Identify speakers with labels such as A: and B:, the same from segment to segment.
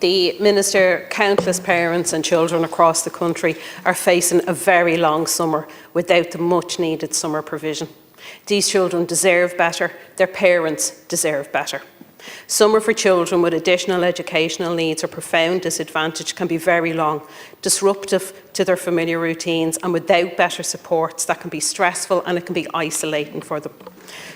A: The Minister, countless parents and children across the country are facing a very long summer without the much needed summer provision. These children deserve better, their parents deserve better. Summer for children with additional educational needs or profound disadvantage can be very long, disruptive to their familiar routines, and without better supports that can be stressful and it can be isolating for them.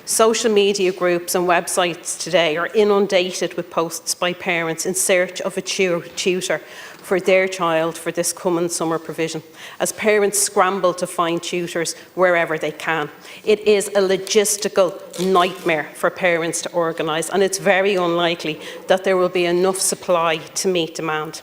A: Social media groups and websites today are inundated with posts by parents in search of a tutor for their child for this coming summer provision, as parents scramble to find tutors wherever they can. It is a logistical nightmare for parents to organise, and it's very unlikely that there will be enough supply to meet demand.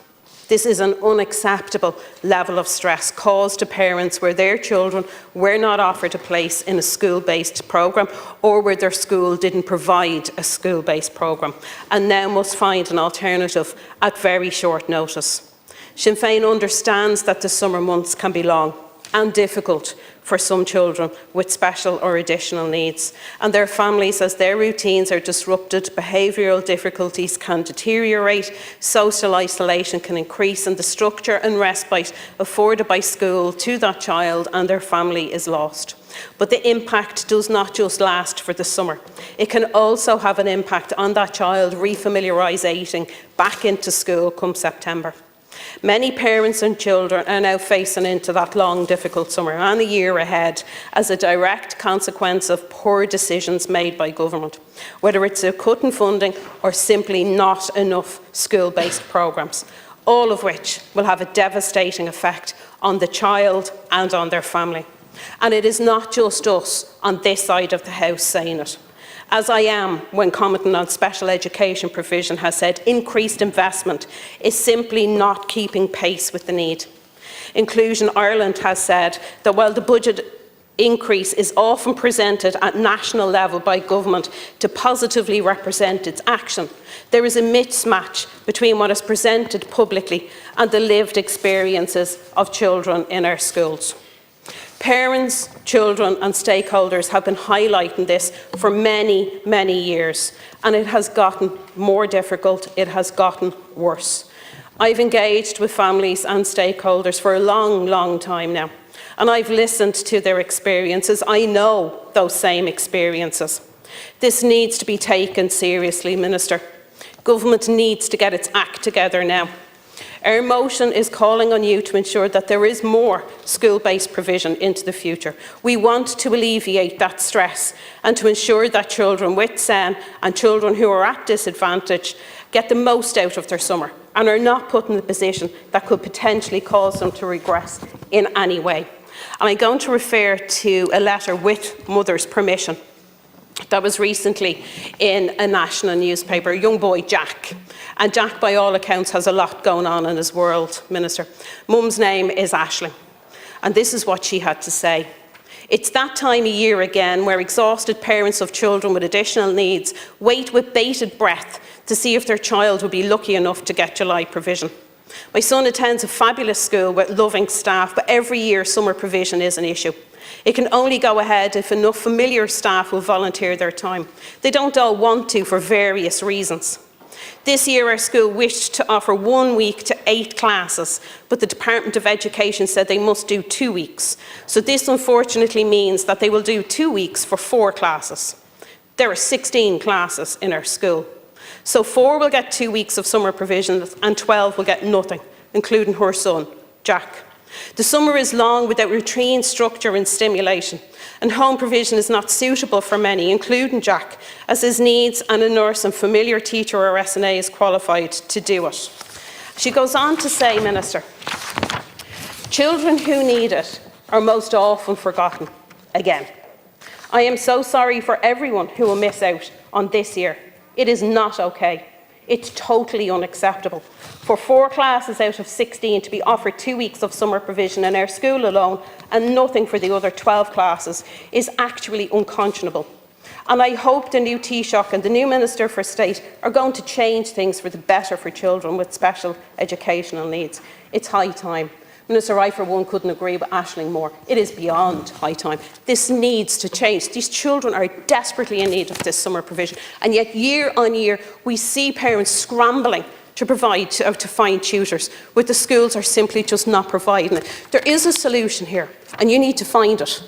A: This is an unacceptable level of stress caused to parents where their children were not offered a place in a school-based programme, or where their school didn't provide a school-based programme and now must find an alternative at very short notice. Sinn Féin understands that the summer months can be long and difficult for some children with special or additional needs, and their families, as their routines are disrupted, behavioural difficulties can deteriorate, social isolation can increase, and the structure and respite afforded by school to that child and their family is lost. But the impact does not just last for the summer. It can also have an impact on that child refamiliarising back into school come September. Many parents and children are now facing into that long, difficult summer and the year ahead as a direct consequence of poor decisions made by government, whether it's a cut in funding or simply not enough school-based programmes, all of which will have a devastating effect on the child and on their family. And it is not just us on this side of the House saying it. As I am when commenting on special education provision has said, increased investment is simply not keeping pace with the need. Inclusion Ireland has said that while the budget increase is often presented at national level by government to positively represent its action, there is a mismatch between what is presented publicly and the lived experiences of children in our schools. Parents, children and stakeholders have been highlighting this for many, many years, and it has gotten more difficult, it has gotten worse. I've engaged with families and stakeholders for a long, long time now, and I've listened to their experiences. I know those same experiences. This needs to be taken seriously, Minister. Government needs to get its act together now. Our motion is calling on you to ensure that there is more school-based provision into the future. We want to alleviate that stress and to ensure that children with Sinn and children who are at disadvantage get the most out of their summer and are not put in a position that could potentially cause them to regress in any way. And I'm going to refer to a letter with mother's permission that was recently in a national newspaper, a young boy, Jack. And Jack, by all accounts, has a lot going on in his world, Minister. Mum's name is Aisling, and this is what she had to say. It's that time of year again where exhausted parents of children with additional needs wait with bated breath to see if their child will be lucky enough to get July provision. My son attends a fabulous school with loving staff, but every year summer provision is an issue. It can only go ahead if enough familiar staff will volunteer their time. They don't all want to for various reasons. This year our school wished to offer 1 week to 8 classes, but the Department of Education said they must do 2 weeks. So this unfortunately means that they will do 2 weeks for 4 classes. There are 16 classes in our school. So 4 will get 2 weeks of summer provision and 12 will get nothing, including her son, Jack. The summer is long without routine, structure and stimulation, and home provision is not suitable for many, including Jack, as his needs and a nurse and familiar teacher or SNA is qualified to do it. She goes on to say, Minister, children who need it are most often forgotten again. I am so sorry for everyone who will miss out on this year. It is not okay. It's totally unacceptable. For 4 classes out of 16 to be offered 2 weeks of summer provision in our school alone and nothing for the other 12 classes is actually unconscionable. And I hope the new Taoiseach and the new Minister for State are going to change things for the better for children with special educational needs. It's high time. Minister, I for one couldn't agree with Aisling more. It is beyond high time. This needs to change. These children are desperately in need of this summer provision, and yet year on year we see parents scrambling to find tutors, where the schools are simply just not providing it. There is a solution here, and you need to find it.